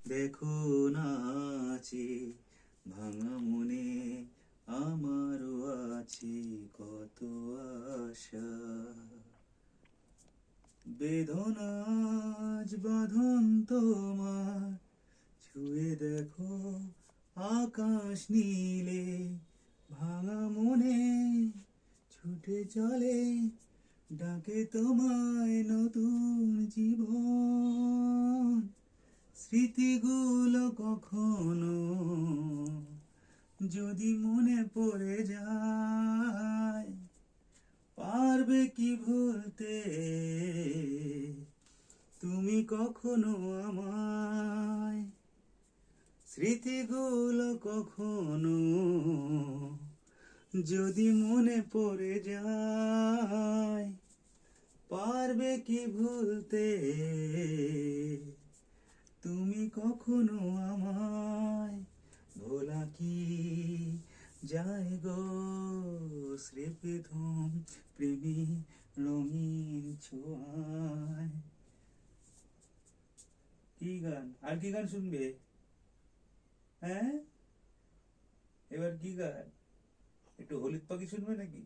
দেখো নাচে ভাঙা মনে আমারও আছে কত আশা। বেদনাজ বাঁধন তোমার, ছুঁয়ে দেখো আকাশ নীলে। ভাঙা মনে ছুটে চলে, ডাকে তোমায় নতুন জীবন। স্মৃতিগুলো কখনো যদি মনে পড়ে যায়, পারবে কি ভুলতে তুমি কখনো আমায়। স্মৃতিগুলো কখনো যদি মনে পড়ে যায়, পারবে কি ভুলতে তুমি কখনো আমায়। ভোলা কি যায় গো স্মৃতিধূম প্রেমী রঙিন ছোঁয়ায়। কি গান, আর কি গান শুনবে? হ্যাঁ, এবার কি গান? একটু হলুদ পাখি শুনবে নাকি?